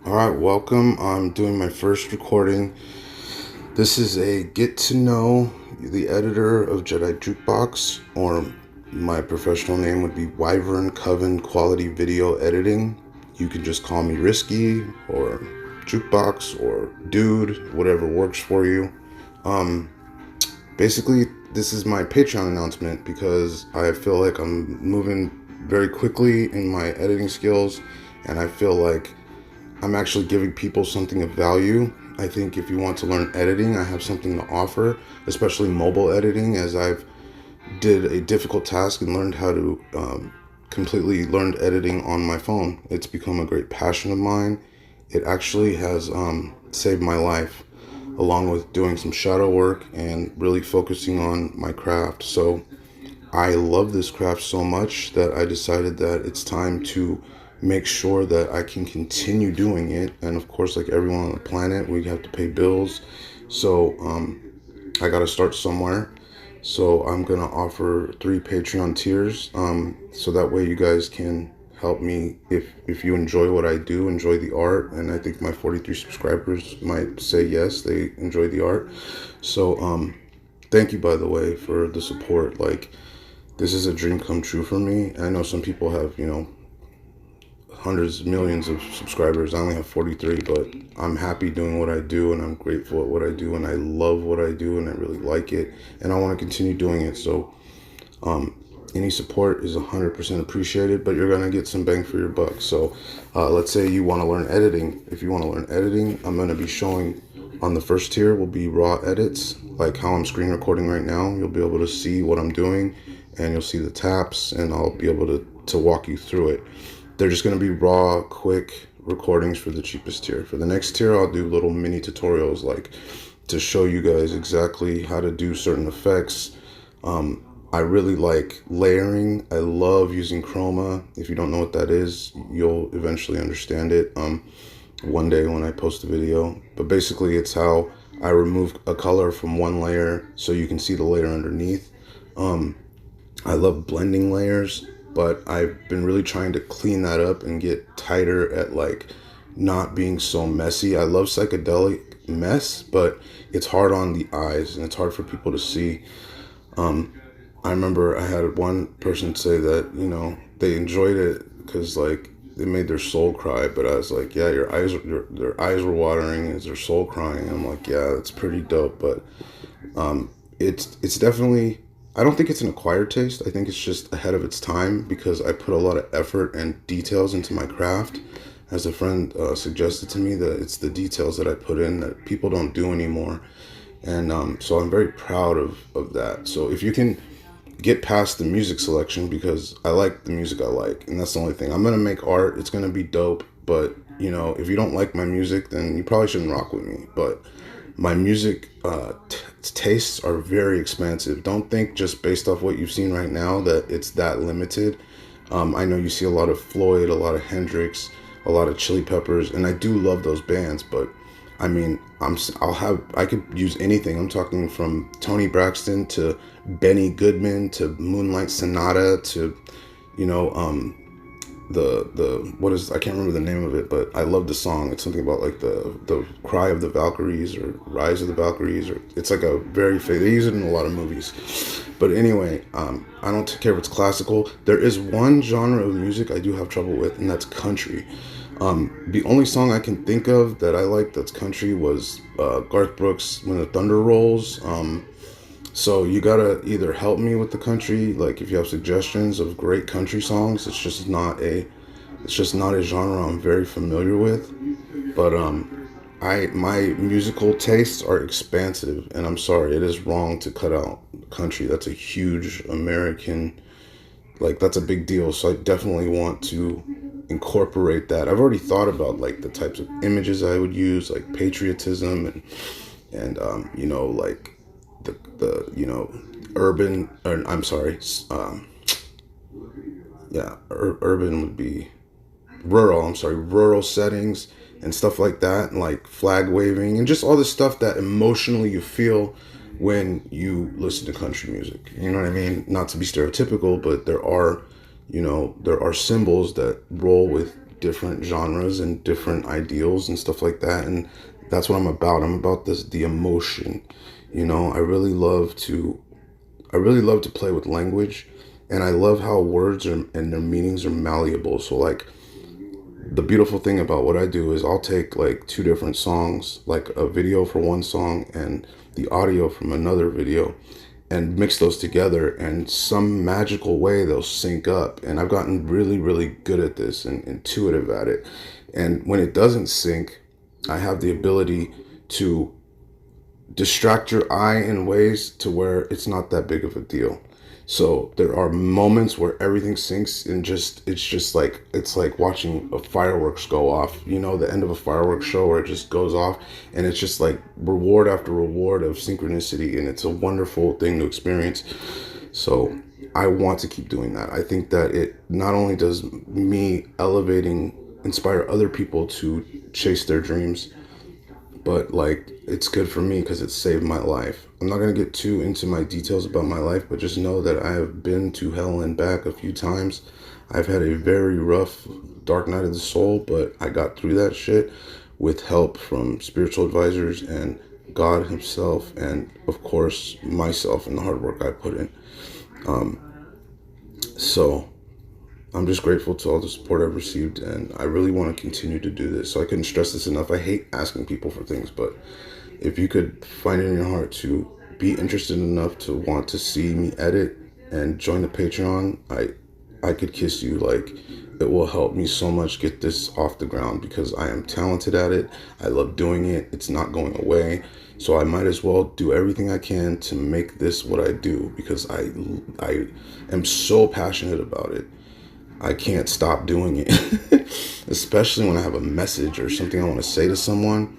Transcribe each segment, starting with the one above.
All right, welcome. I'm doing my first recording. This is a get to know the editor of Jedi Jukebox, or my professional name would be Wyvern Koven Video Editing. You can just call me Risky or Jukebox or Dude, whatever works for you. Basically, this is my Patreon announcement because I feel like I'm moving very quickly in my editing skills, and I feel like I'm actually giving people something of value. I think if you want to learn editing, I have something to offer, especially mobile editing, as I've did a difficult task and learned how to completely learned editing on my phone. It's become a great passion of mine. It actually has saved my life, along with doing some shadow work and really focusing on my craft. So I love this craft so much that I decided that it's time to make sure that I can continue doing it. And of course, like everyone on the planet, we have to pay bills. So I got to start somewhere. So I'm going to offer 3 Patreon tiers. So that way you guys can help me if you enjoy what I do, enjoy the art. And I think my 43 subscribers might say yes, they enjoy the art. So thank you, by the way, for the support. Like, this is a dream come true for me. I know some people have, hundreds, millions of subscribers. I only have 43, but I'm happy doing what I do, and I'm grateful at what I do, and I love what I do, and I really like it, and I want to continue doing it. So any support is 100% appreciated, but you're going to get some bang for your buck. So let's say you want to learn editing. If you want to learn editing, I'm going to be showing on the first tier will be raw edits, like how I'm screen recording right now. You'll be able to see what I'm doing, and you'll see the taps, and I'll be able to walk you through it. They're just going to be raw, quick recordings for the cheapest tier. For the next tier, I'll do little mini tutorials, like to show you guys exactly how to do certain effects. I really like layering. I love using chroma. If you don't know what that is, you'll eventually understand it one day when I post a video. But basically, it's how I remove a color from one layer so you can see the layer underneath. I love blending layers, but I've been really trying to clean that up and get tighter at like not being so messy. I love psychedelic mess, but it's hard on the eyes and it's hard for people to see. I remember I had one person say that, they enjoyed it because like it made their soul cry, but I was like, yeah, their eyes were watering as their soul crying. I'm like, yeah, that's pretty dope, but it's definitely, I don't think it's an acquired taste. I think it's just ahead of its time because I put a lot of effort and details into my craft. As a friend suggested to me, that it's the details that I put in that people don't do anymore. And so I'm very proud of that. So if you can get past the music selection, because I like the music I like, and that's the only thing. I'm going to make art. It's going to be dope. But, if you don't like my music, then you probably shouldn't rock with me. But my music tastes are very expansive. Don't think just based off what you've seen right now that it's that limited. I know you see a lot of Floyd, a lot of Hendrix, a lot of Chili Peppers, and I do love those bands. But I mean, I could use anything. I'm talking from Tony Braxton to Benny Goodman to Moonlight Sonata to, you know, the what is, I can't remember the name of it, but I love the song. It's something about like the Cry of the Valkyries or Rise of the Valkyries, or it's like a very they use it in a lot of movies. But anyway, I don't care if it's classical. There is one genre of music I do have trouble with, and that's country. The only song I can think of that I like that's country was Garth Brooks' When the Thunder Rolls. So you gotta either help me with the country, like if you have suggestions of great country songs. It's just not a genre I'm very familiar with. But my musical tastes are expansive, and I'm sorry, it is wrong to cut out country. That's a huge American, like that's a big deal. So I definitely want to incorporate that. I've already thought about like the types of images I would use, like patriotism and like the urban, or I'm sorry, urban would be rural. I'm sorry, rural settings and stuff like that, and like flag waving and just all the stuff that emotionally you feel when you listen to country music. You know what I mean? Not to be stereotypical, but there are symbols that roll with different genres and different ideals and stuff like that. And that's what I'm about. I'm about the emotion. You know, I really love to play with language, and I love how words and their meanings are malleable. So like the beautiful thing about what I do is I'll take like two different songs, like a video for one song and the audio from another video, and mix those together, and some magical way they'll sync up. And I've gotten really, really good at this and intuitive at it. And when it doesn't sync, I have the ability to distract your eye in ways to where it's not that big of a deal. So there are moments where everything sinks and it's like watching a fireworks go off, you know, the end of a fireworks show where it just goes off, and it's just like reward after reward of synchronicity, and it's a wonderful thing to experience. So I want to keep doing that. I think that it not only does me inspire other people to chase their dreams, but like it's good for me because it saved my life. I'm not going to get too into my details about my life, but just know that I have been to hell and back a few times. I've had a very rough, dark night of the soul, but I got through that shit with help from spiritual advisors and God himself, and of course myself and the hard work I put in. So I'm just grateful to all the support I've received, and I really want to continue to do this. So I couldn't stress this enough. I hate asking people for things, but if you could find it in your heart to be interested enough to want to see me edit and join the Patreon, I could kiss you. Like, it will help me so much get this off the ground because I am talented at it. I love doing it. It's not going away. So I might as well do everything I can to make this what I do, because I am so passionate about it. I can't stop doing it, especially when I have a message or something I want to say to someone,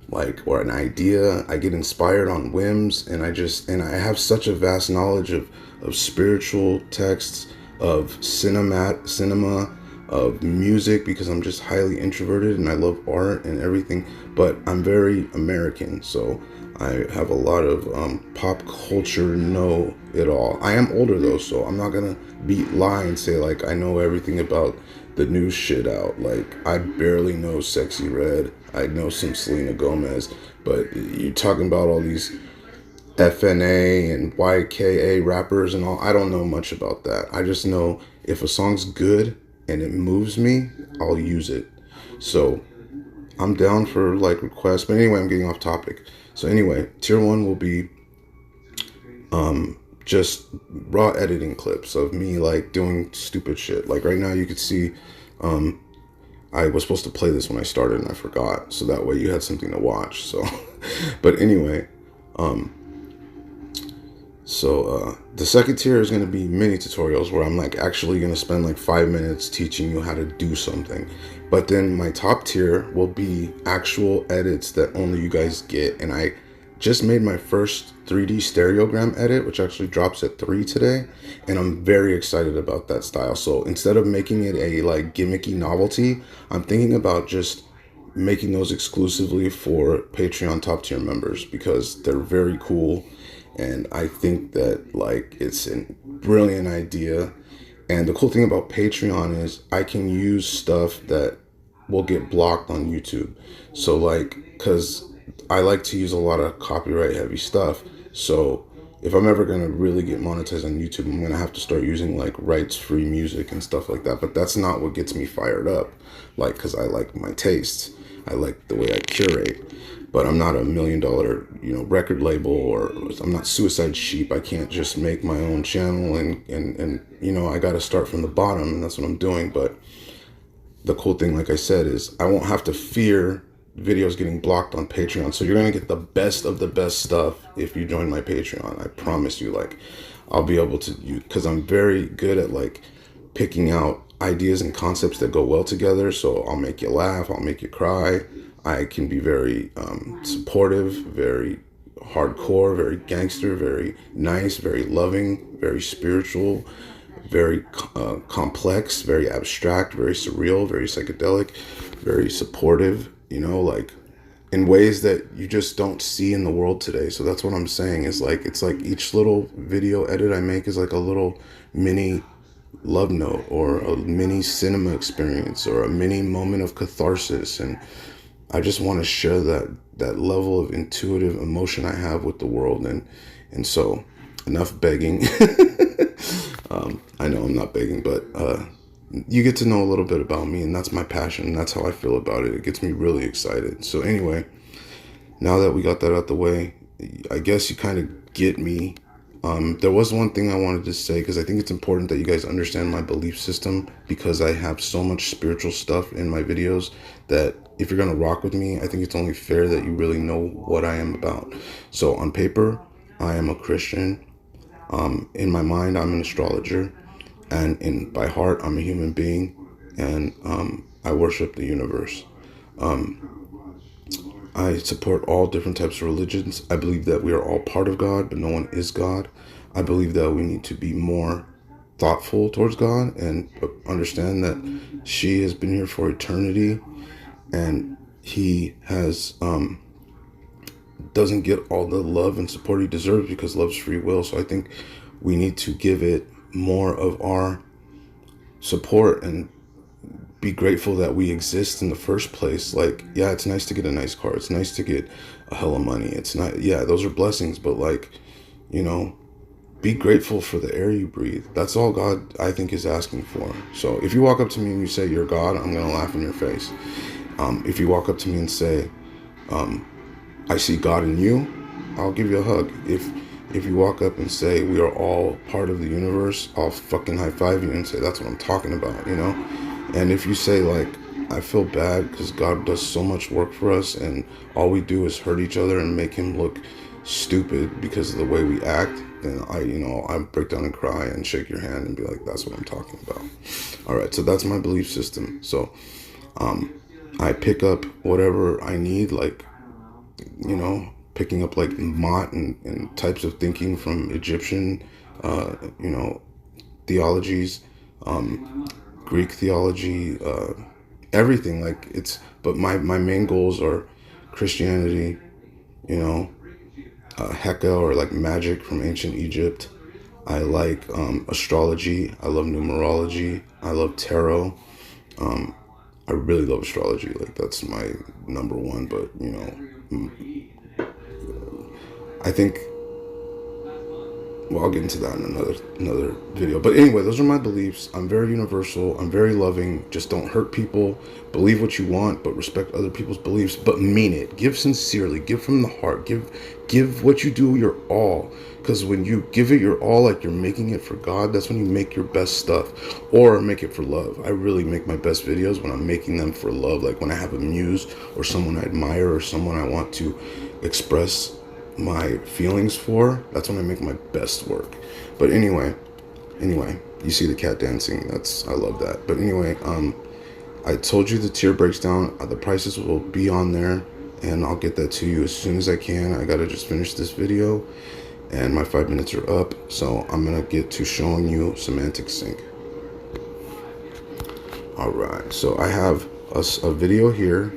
like, or an idea. I get inspired on whims, and I have such a vast knowledge of spiritual texts, of cinema, of music, because I'm just highly introverted and I love art and everything, but I'm very American, so I have a lot of pop culture know it all. I am older though, so I'm not gonna lie and say like I know everything about the new shit out. Like, I barely know Sexy Red. I know some Selena Gomez, but you're talking about all these FNA and YKA rappers and all. I don't know much about that. I just know if a song's good and it moves me, I'll use it. So I'm down for like requests. But anyway, I'm getting off topic. So anyway, tier 1 will be just raw editing clips of me like doing stupid shit. Like right now you could see I was supposed to play this when I started and I forgot. So that way you had something to watch. So but anyway, the second tier is going to be mini tutorials where I'm like actually going to spend like 5 minutes teaching you how to do something. But then my top tier will be actual edits that only you guys get. And I just made my first 3D stereogram edit, which actually drops at 3 today. And I'm very excited about that style. So instead of making it a like gimmicky novelty, I'm thinking about just making those exclusively for Patreon top tier members because they're very cool. And I think that like it's a brilliant idea. And the cool thing about Patreon is I can use stuff that will get blocked on YouTube. So like, cause I like to use a lot of copyright heavy stuff. So if I'm ever going to really get monetized on YouTube, I'm going to have to start using like rights free music and stuff like that. But that's not what gets me fired up. Like, cause I like my tastes. I like the way I curate. But I'm not $1 million, record label, or I'm not Suicide Sheep. I can't just make my own channel and I got to start from the bottom, and that's what I'm doing. But the cool thing, like I said, is I won't have to fear videos getting blocked on Patreon. So you're going to get the best of the best stuff if you join my Patreon. I promise you, like, I'll be able to, because I'm very good at like picking out ideas and concepts that go well together. So I'll make you laugh, I'll make you cry. I can be very supportive, very hardcore, very gangster, very nice, very loving, very spiritual, very complex, very abstract, very surreal, very psychedelic, very supportive, like in ways that you just don't see in the world today. So that's what I'm saying is like, it's like each little video edit I make is like a little mini love note or a mini cinema experience or a mini moment of catharsis. And I just want to share that level of intuitive emotion I have with the world. And so enough begging. I know I'm not begging, but you get to know a little bit about me, and that's my passion. That's how I feel about it. It gets me really excited. So anyway, now that we got that out the way, I guess you kind of get me. There was one thing I wanted to say, because I think it's important that you guys understand my belief system, because I have so much spiritual stuff in my videos that if you're going to rock with me, I think it's only fair that you really know what I am about. So on paper, I am a Christian. In my mind, I'm an astrologer. And by heart, I'm a human being. And I worship the universe. I support all different types of religions. I believe that we are all part of God, but no one is God. I believe that we need to be more thoughtful towards God and understand that she has been here for eternity, and he has doesn't get all the love and support he deserves, because love's free will. So I think we need to give it more of our support and be grateful that we exist in the first place. Like, yeah, it's nice to get a nice car. It's nice to get a hell of money. It's not, yeah, those are blessings, but like, you know, be grateful for the air you breathe. That's all God, I think, is asking for. So if you walk up to me and you say you're God, I'm going to laugh in your face. If you walk up to me and say, I see God in you, I'll give you a hug. If you walk up and say we are all part of the universe, I'll fucking high five you and say that's what I'm talking about, you know? And if you say, like, I feel bad because God does so much work for us and all we do is hurt each other and make him look stupid because of the way we act, then I break down and cry and shake your hand and be like, that's what I'm talking about. All right, so that's my belief system. So I pick up whatever I need, like, you know, picking up like Mott and types of thinking from Egyptian, theologies, Greek theology, everything. Like, it's, but my main goals are Christianity, you know, Heka, or like magic from ancient Egypt. I like astrology. I love numerology. I love tarot. I really love astrology. Like, that's my number one. But, you know, I think, well, I'll get into that in another video. But anyway, those are my beliefs. I'm very universal. I'm very loving. Just don't hurt people. Believe what you want, but respect other people's beliefs. But mean it. Give sincerely. Give from the heart. Give what you do your all. Because when you give it your all, like you're making it for God, that's when you make your best stuff. Or make it for love. I really make my best videos when I'm making them for love. Like when I have a muse or someone I admire or someone I want to express my feelings for, that's when I make my best work. But anyway, you see the cat dancing, I love that. But anyway, I told you the tier breaks down. The prices will be on there, and I'll get that to you as soon as I can. I gotta just finish this video, and my 5 minutes are up, so I'm gonna get to showing you Semantic Sync. Alright, so I have a video here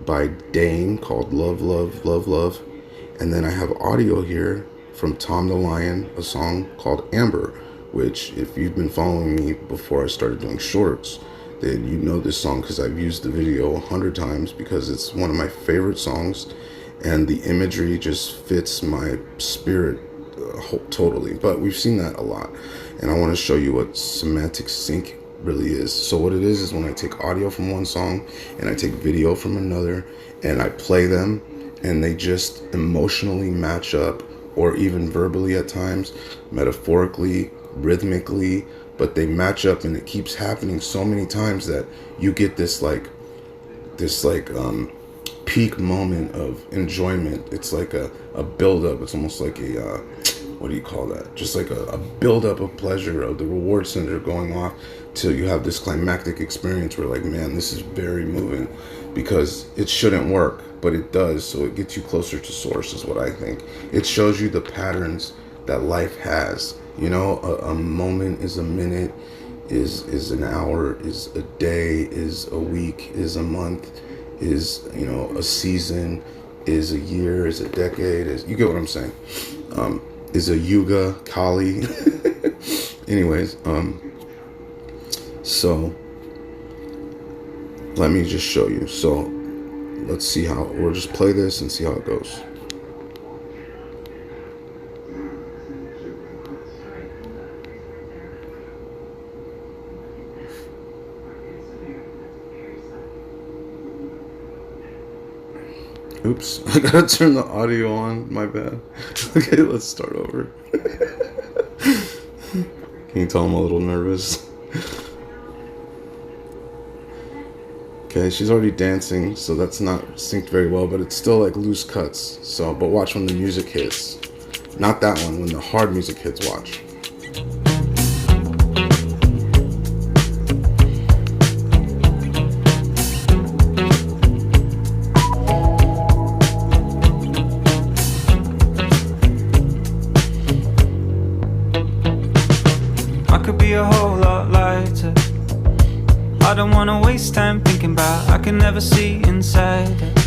by Dane called Love, Love, Love, Love. And then I have audio here from Tom the Lion, a song called Amber, which, if you've been following me before I started doing shorts, then you know this song because I've used the video 100 times, because it's one of my favorite songs and the imagery just fits my spirit totally. But we've seen that a lot, and I want to show you what Semantic Sync really is. So what it is when I take audio from one song and I take video from another and I play them, and they just emotionally match up, or even verbally at times, metaphorically, rhythmically, but they match up, and it keeps happening so many times that you get this peak moment of enjoyment. It's like a build-up. It's almost like a what do you call that? Just like a build-up of pleasure, of the reward center going off, till you have this climactic experience where, like, man, this is very moving, because it shouldn't work, but it does. So it gets you closer to source, is what I think. It shows you the patterns that life has. You know, a moment is a minute, is an hour, is a day, is a week, is a month, is, you know, a season, is a year, is a decade, is, you get what I'm saying? Is a yuga, Kali. Anyways, So let me just show you. So let's see how, we'll just play this and see how it goes. Oops, I gotta turn the audio on, my bad. Okay, let's start over. Can you tell I'm a little nervous? Okay, she's already dancing, so that's not synced very well, but it's still like loose cuts. So, but watch when the music hits. Not that one, when the hard music hits, watch. I don't wanna waste time thinking about I can never see inside it.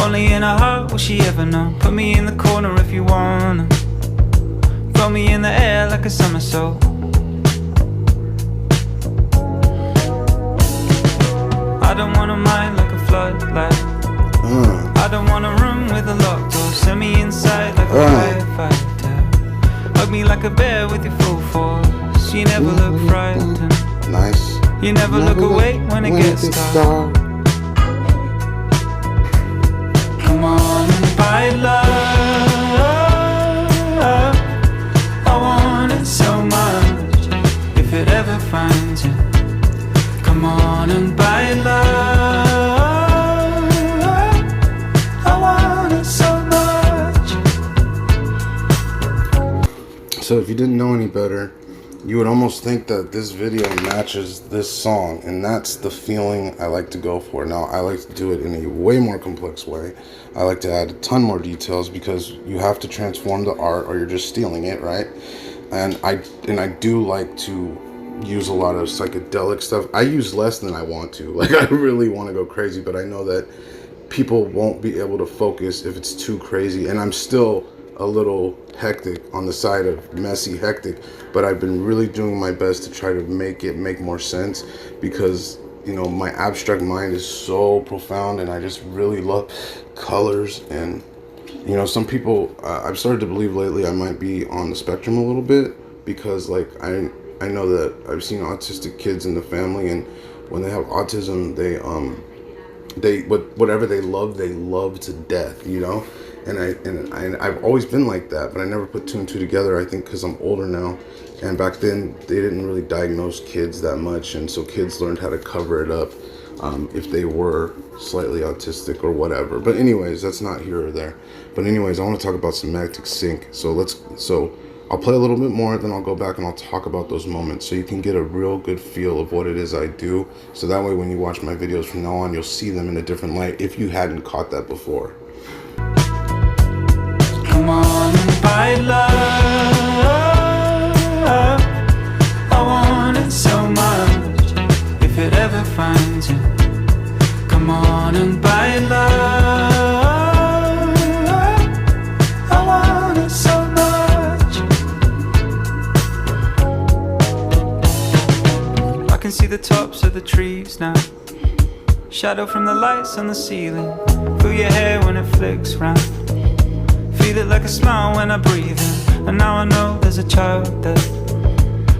Only in her heart will she ever know. Put me in the corner if you wanna. Throw me in the air like a somersault. I don't want a mind like a floodlight. I don't want a room with a locked door. Send me inside like a firefighter. Hug me like a bear with your full force. You never look frightened. Nice. You never look away when it gets dark. Come on and buy love. I want it so much. If it ever finds you, come on and buy love. I want it so much. So if you didn't know any better, you would almost think that this video matches this song, and that's the feeling I like to go for. Now, I like to do it in a way more complex way. I like to add a ton more details because you have to transform the art or you're just stealing it, right? And I do like to use a lot of psychedelic stuff. I use less than I want to. Like, I really want to go crazy, but I know that people won't be able to focus if it's too crazy, and I'm still a little hectic, on the side of messy hectic, but I've been really doing my best to try to make it make more sense, because you know, my abstract mind is so profound and I just really love colors. And you know, some people, I've started to believe lately I might be on the spectrum a little bit, because like I know that I've seen autistic kids in the family, and when they have autism, they whatever they love to death, you know. And I've always been like that, but I never put two and two together. I think because I'm older now, and back then they didn't really diagnose kids that much, and so kids learned how to cover it up if they were slightly autistic or whatever. But anyways, that's not here or there. But anyways, I want to talk about semantic sync. So I'll play a little bit more, then I'll go back and I'll talk about those moments so you can get a real good feel of what it is I do. So that way when you watch my videos from now on, you'll see them in a different light if you hadn't caught that before. Come on and buy love. I want it so much. If it ever finds you, come on and buy love. I want it so much. I can see the tops of the trees now, shadow from the lights on the ceiling. Feel your hair when it flicks round. Feel it like a smile when I breathe in. And now I know there's a child there.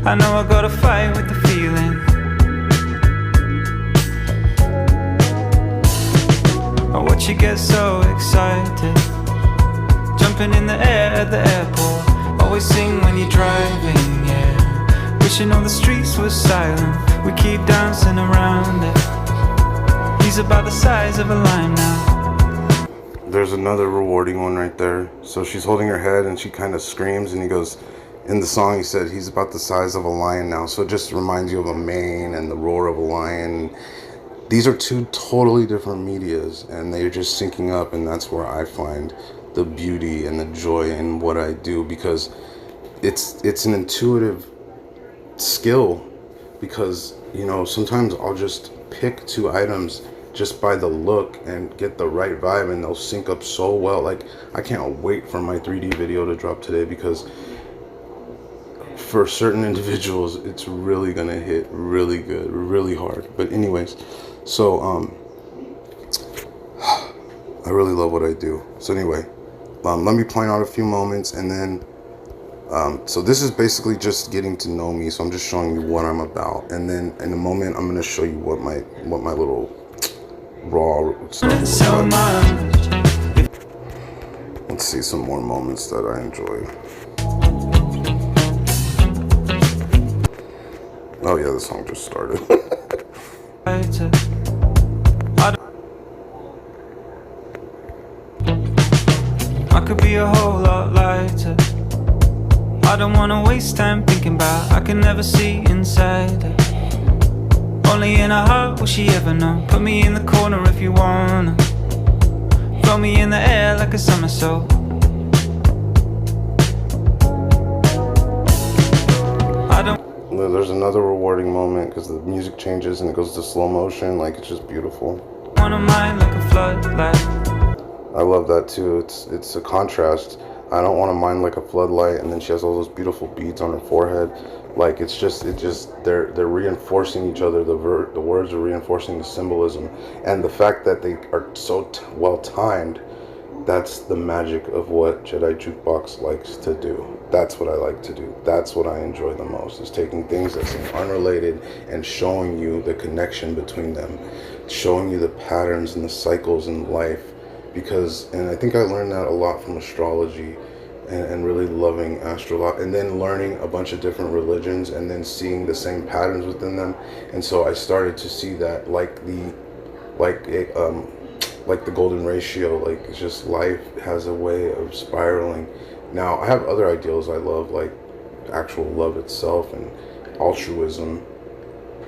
I know I gotta fight with the feeling. I watch you get so excited, jumping in the air at the airport. Always sing when you're driving, yeah. Wishing all the streets were silent. We keep dancing around it. He's about the size of a lime now. There's another rewarding one right there. So she's holding her head and she kind of screams, and he goes, in the song he said he's about the size of a lion now. So it just reminds you of a mane and the roar of a lion. These are two totally different medias, and they're just syncing up, and that's where I find the beauty and the joy in what I do, because it's an intuitive skill. Because you know, sometimes I'll just pick two items just by the look and get the right vibe, and they'll sync up so well. Like, I can't wait for my 3D video to drop today, because for certain individuals, it's really gonna hit really good, really hard. But anyways, so I really love what I do. So anyway, let me point out a few moments, and then so this is basically just getting to know me. So I'm just showing you what I'm about, and then in a moment I'm gonna show you what my little raw stuff So much. Let's see some more moments that I enjoy. Oh yeah, the song just started. I could be a whole lot lighter. I don't wanna waste time thinking about I can never see inside her. Only in her heart will she ever know. Put me in the corner if you wanna. Throw me in the air like a somersault. I don't. There's another rewarding moment because the music changes and it goes to slow motion. Like, it's just beautiful. Wanna mind like a floodlight. I love that too. It's a contrast. I don't want to mind like a floodlight, and then she has all those beautiful beads on her forehead. Like, it just they're reinforcing each other. The words are reinforcing the symbolism, and the fact that they are so well timed. That's the magic of what Jedi Jukebox likes to do. That's what I like to do. That's what I enjoy the most, is taking things that seem unrelated and showing you the connection between them, showing you the patterns and the cycles in life. Because, and I think I learned that a lot from astrology and really loving astrology, and then learning a bunch of different religions and then seeing the same patterns within them. And so I started to see that like the golden ratio, like, it's just life has a way of spiraling. Now I have other ideals I love, like actual love itself and altruism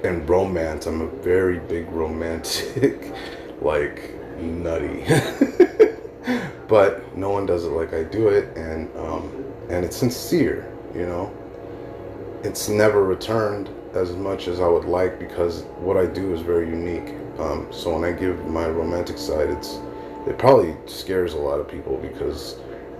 and romance. I'm a very big romantic, like, nutty. But no one does it like I do it, and it's sincere, you know. It's never returned as much as I would like, because what I do is very unique. So when I give my romantic side, it probably scares a lot of people because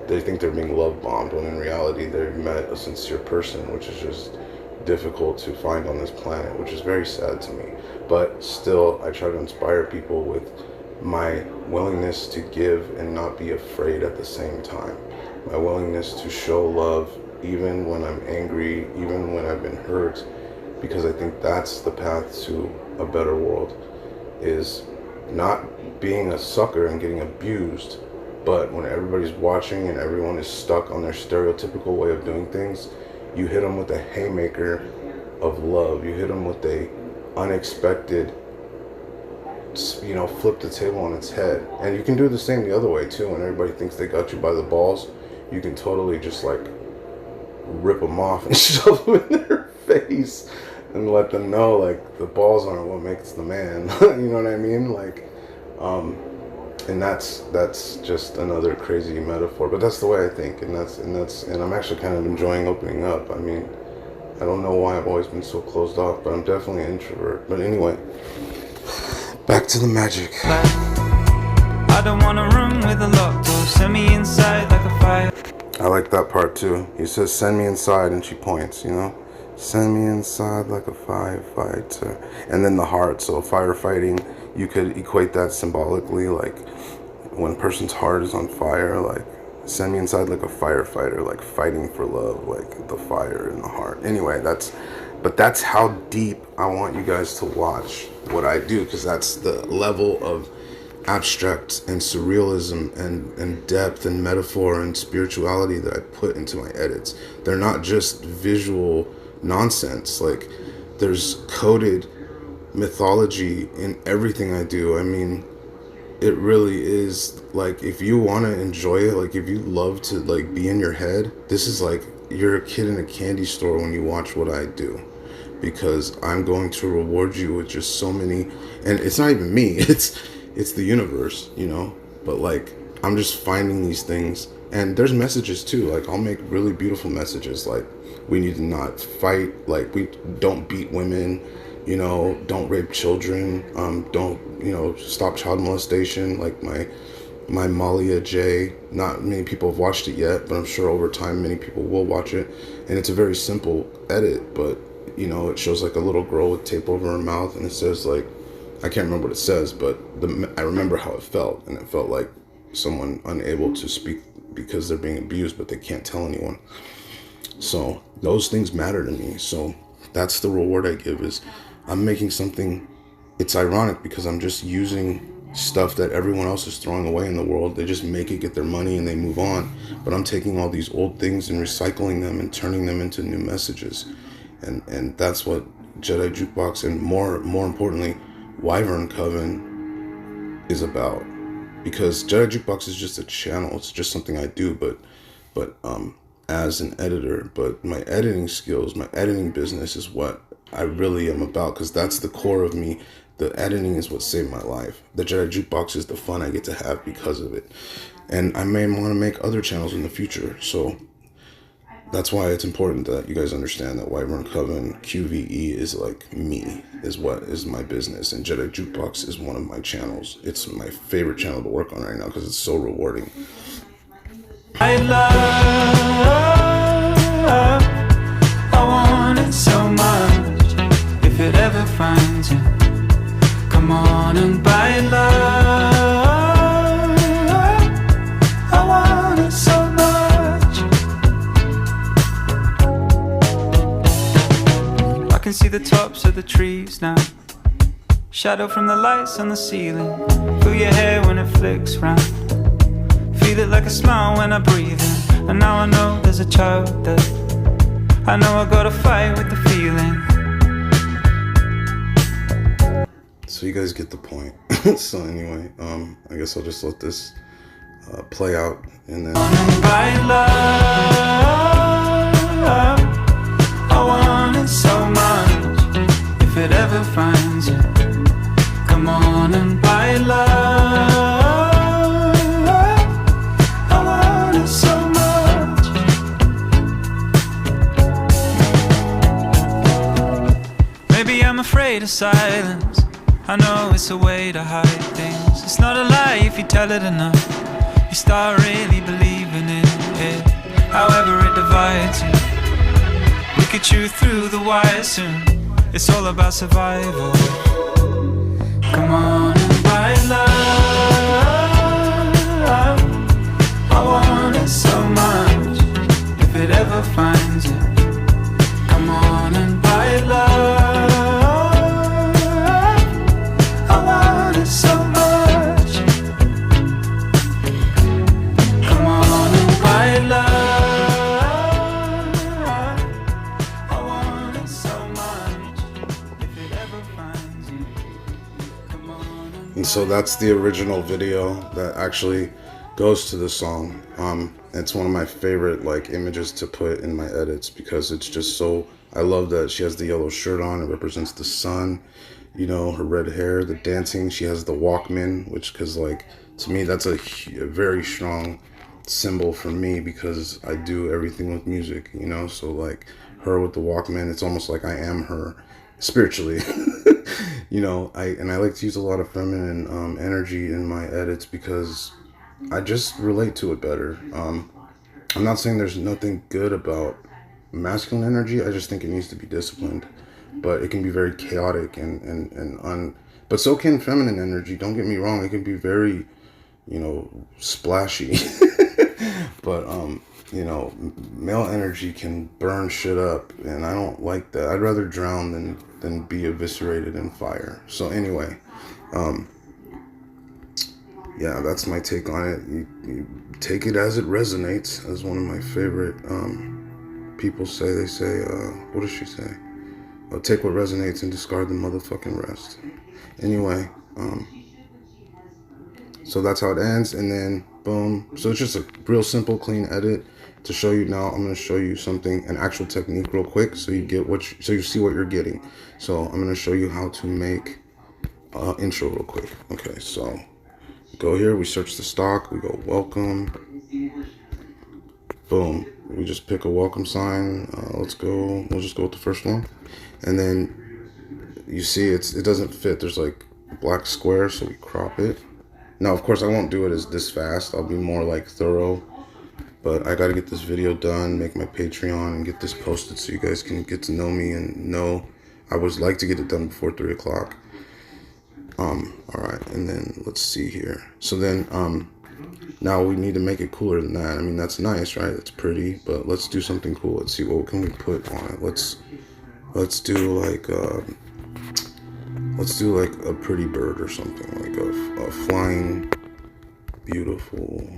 they think they're being love bombed, when in reality they've met a sincere person, which is just difficult to find on this planet, which is very sad to me. But still, I try to inspire people with my willingness to give and not be afraid at the same time. My willingness to show love even when I'm angry, even when I've been hurt, because I think that's the path to a better world, is not being a sucker and getting abused, but when everybody's watching and everyone is stuck on their stereotypical way of doing things, you hit them with a haymaker of love. You hit them with a unexpected, you know, flip the table on its head. And you can do the same the other way too. When everybody thinks they got you by the balls, you can totally just like rip them off and shove them in their face and let them know, like, the balls aren't what makes the man. You know what I mean? Like, and that's just another crazy metaphor, but that's the way I think, and I'm actually kind of enjoying opening up. I mean, I don't know why I've always been so closed off, but I'm definitely an introvert. But anyway, back to the magic. I don't want a room with a locked door. Send me inside like a fire. I like that part too. He says, "Send me inside," and she points, you know? Send me inside like a firefighter. And then the heart. So firefighting, you could equate that symbolically, like when a person's heart is on fire, like, send me inside like a firefighter, like fighting for love, like the fire in the heart. Anyway, that's how deep I want you guys to watch what I do, because that's the level of abstract and surrealism and depth and metaphor and spirituality that I put into my edits. They're not just visual nonsense. Like, there's coded mythology in everything I do. I mean, it really is, like, if you want to enjoy it, like, if you love to, like, be in your head, this is like you're a kid in a candy store when you watch what I do, because I'm going to reward you with just so many, and it's not even me, it's the universe, you know. But like, I'm just finding these things, and there's messages too. Like, I'll make really beautiful messages, like, we need to not fight, like, we don't beat women, you know, don't rape children, don't, you know, stop child molestation. Like, my Malia J. Not many people have watched it yet, but I'm sure over time many people will watch it. And it's a very simple edit, but you know, it shows like a little girl with tape over her mouth, and it says like, I can't remember what it says, but I remember how it felt, and it felt like someone unable to speak because they're being abused, but they can't tell anyone. So those things matter to me. So that's the reward I give, is I'm making something. It's ironic because I'm just using stuff that everyone else is throwing away in the world. They just make it, get their money, and they move on. But I'm taking all these old things and recycling them and turning them into new messages. And that's what Jedi Jukebox, and more importantly, Wyvern Koven is about. Because Jedi Jukebox is just a channel. It's just something I do, but as an editor. But my editing skills, my editing business is what I really am about, because that's the core of me. The editing is what saved my life. The Jedi Jukebox is the fun I get to have because of it. And I may want to make other channels in the future. So that's why it's important that you guys understand that Wyvern Koven QVE is like me, is what is my business. And Jedi Jukebox is one of my channels. It's my favorite channel to work on right now because it's so rewarding. I want it so much. If it ever finds you, come on and buy love. I want it so much. I can see the tops of the trees now, shadow from the lights on the ceiling. Feel your hair when it flicks round, feel it like a smile when I breathe in. And now I know there's a child there. I know I gotta fight with the feeling. So you guys get the point. So anyway, I guess I'll just let this play out, and then By love, I want it so much. If it ever finds you, come on and buy love. I want it so much. Maybe I'm afraid of silence. I know it's a way to hide things. It's not a lie if you tell it enough. You start really believing in it. However it divides you, we could chew through the wire soon. It's all about survival. Come on and buy love. I want it so much. If it ever finds you, come on and buy love. So much. Come on and buy love. I want it so much. If it ever finds you, come on and so that's the original video that actually goes to the song. It's one of my favorite like images to put in my edits, because it's just so, I love that she has the yellow shirt on. It represents the sun. You know, her red hair, the dancing. She has the Walkman, which, because like, to me, that's a very strong symbol for me, because I do everything with music, you know. So like, her with the Walkman, it's almost like I am her spiritually. You know, I like to use a lot of feminine energy in my edits because I just relate to it better. I'm not saying there's nothing good about masculine energy. I just think it needs to be disciplined. But it can be very chaotic but so can feminine energy. Don't get me wrong, it can be very, you know, splashy. But you know, male energy can burn shit up, and I don't like that. I'd rather drown than be eviscerated in fire. So anyway, yeah, that's my take on it. You take it as it resonates, as one of my favorite people say. They say, what does she say? Take what resonates and discard the motherfucking rest. Anyway, so that's how it ends, and then boom. So it's just a real simple, clean edit to show you. Now I'm going to show you something, an actual technique real quick, so you get so you see what you're getting. So I'm going to show you how to make intro real quick. Okay, so go here, we search the stock, we go welcome, boom. We just pick a welcome sign. Let's go. We'll just go with the first one. And then you see it doesn't fit. There's like a black square, so we crop it. Now, of course, I won't do it as this fast. I'll be more like thorough. But I got to get this video done, make my Patreon, and get this posted so you guys can get to know me and know. I would like to get it done before 3 o'clock. All right, and then let's see here. So then, now we need to make it cooler than that. I mean, that's nice, right? It's pretty, but let's do something cool. Let's see, what can we put on it? Let's do like a pretty bird or something, like a flying, beautiful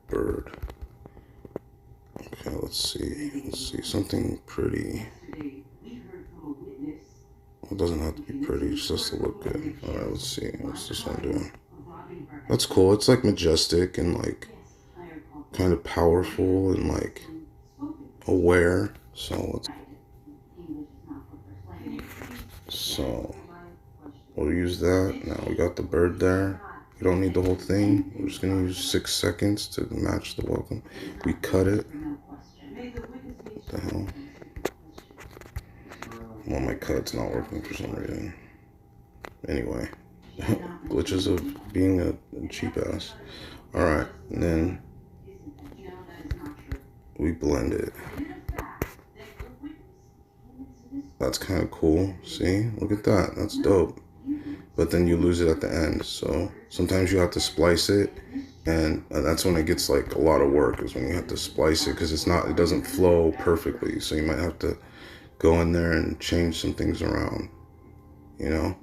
bird. Okay, let's see something pretty. It doesn't have to be pretty, it just has to look good. All right, let's see. What's this one doing? That's cool. It's like majestic and like kind of powerful and like aware. So we'll use that. Now we got the bird there. We don't need the whole thing. We're just gonna use 6 seconds to match the welcome. We cut it. What the hell? Well, my cut's not working for some reason. Anyway, glitches of being a cheap ass. All right, and then we blend it. That's kind of cool. See, look at that. That's dope. But then you lose it at the end. So sometimes you have to splice it, and that's when it gets like a lot of work, is when you have to splice it, because it doesn't flow perfectly. So you might have to go in there and change some things around, you know.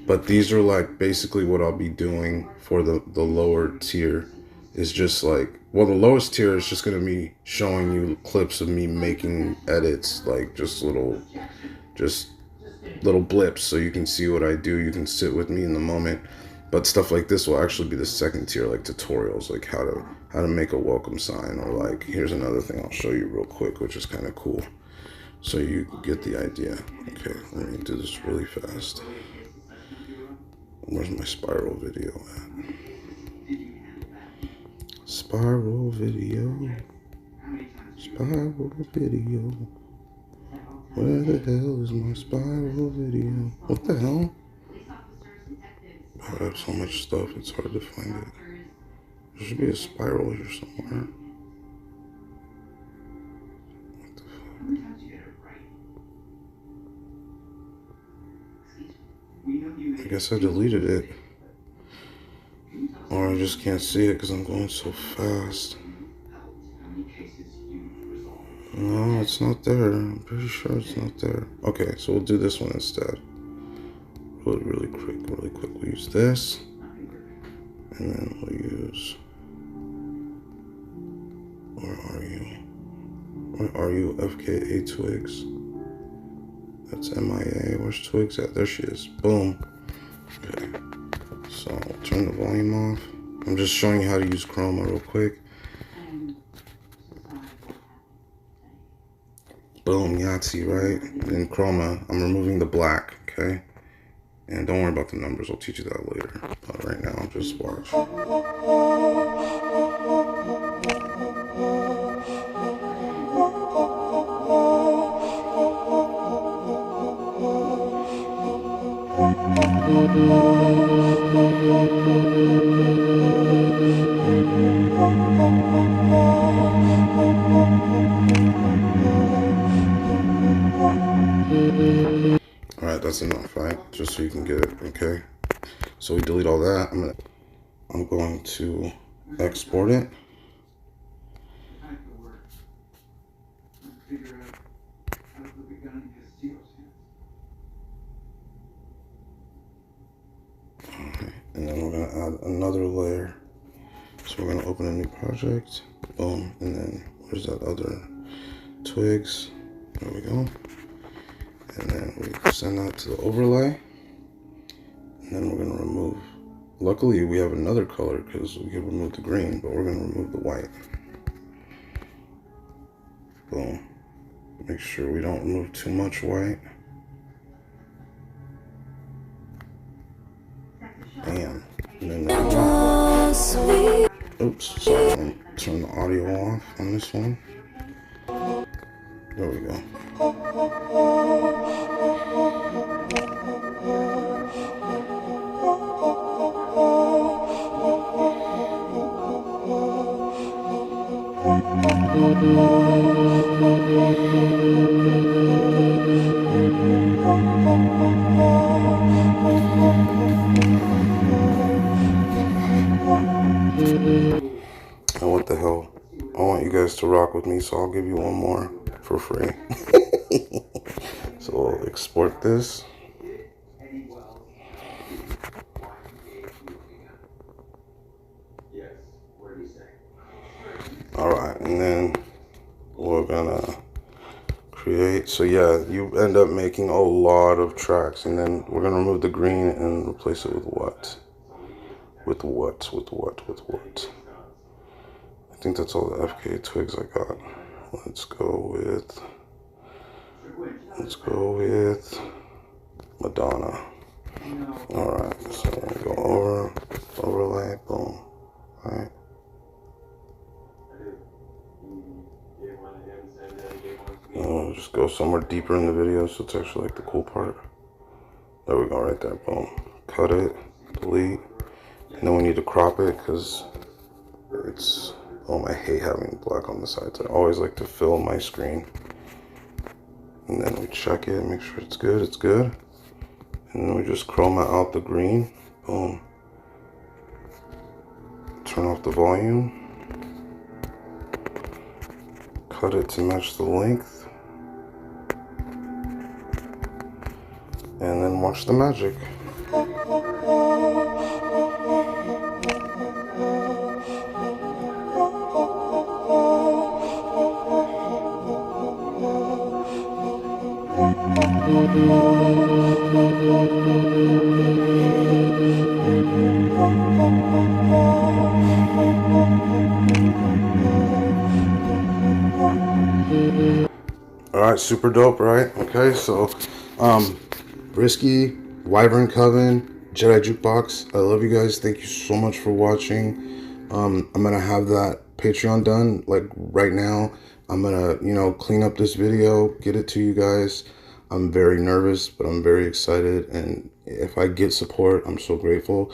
But these are like basically what I'll be doing for the lower tier. Is just like, well, the lowest tier is just going to be showing you clips of me making edits, like just little blips, so you can see what I do. You can sit with me in the moment. But stuff like this will actually be the second tier, like tutorials, like how to make a welcome sign, or like, here's another thing I'll show you real quick, which is kind of cool, so you get the idea. Okay, let me do this really fast. Where's my spiral video at? Spiral video. Where the hell is my spiral video? What the hell? I have so much stuff, it's hard to find it. There should be a spiral here somewhere. What the fuck? I guess I deleted it. Or I just can't see it because I'm going so fast. No, it's not there. I'm pretty sure it's not there. Okay, so we'll do this one instead. Really quick. We'll use this. And then we'll use... Where are you? FKA Twigs. That's MIA. Where's Twigs at? There she is. Boom. Okay. So I'll turn the volume off. I'm just showing you how to use chroma real quick. Boom, Yahtzee, right? In chroma, I'm removing the black, okay? And don't worry about the numbers, I'll teach you that later. But right now, just watch. Alright, that's enough, right? Just so you can get it, okay? So we delete all that. I'm going to export it. Alright, and then we're going to add another layer. So we're going to open a new project. Boom, and then where's that other twigs? There we go. And then we send that to the overlay. And then we're going to remove, luckily we have another color because we can remove the green, but we're going to remove the white. Boom. Make sure we don't remove too much white. Bam. And then oops, sorry, I'm going to turn the audio off on this one. There we go. And what the hell? I want you guys to rock with me, so I'll give you one more for free. So we'll export this. Alright, and then we're gonna create. So yeah, you end up making a lot of tracks, and then we're gonna remove the green and replace it with what? With what? I think that's all the FK twigs I got. Let's go with Madonna. Alright, so we're gonna go overlay, boom. Alright. We'll just go somewhere deeper in the video so it's actually like the cool part. There we go, right there, boom. Cut it, delete, and then we need to crop it because it's, I hate having black on the sides. I always like to fill my screen. And then we check it, make sure it's good. And then we just chroma out the green, boom. Turn off the volume. Cut it to match the length. And then watch the magic. Alright, super dope, right? Okay, so Risky, Wyvern Koven, Jedi Jukebox, I love you guys. Thank you so much for watching. I'm gonna have that Patreon done like right now. I'm gonna, clean up this video, get it to you guys. I'm very nervous, but I'm very excited, and if I get support, I'm so grateful,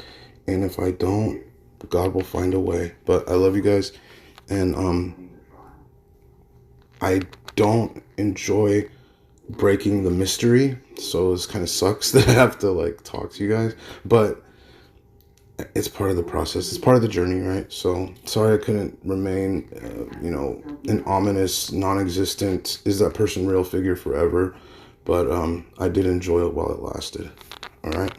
and if I don't, God will find a way. But I love you guys, and I don't enjoy breaking the mystery, so this kind of sucks that I have to like talk to you guys, but it's part of the process, it's part of the journey, right? So sorry I couldn't remain an ominous, non-existent, is that person real figure forever, but I did enjoy it while it lasted. All right,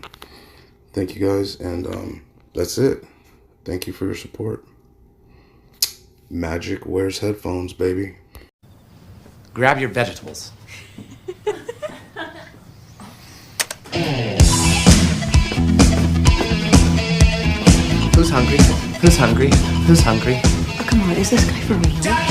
thank you guys, and that's it. Thank you for your support. Magic wears headphones, baby. Grab your vegetables. Who's hungry? Who's hungry? Who's hungry? Oh, come on, is this guy for real?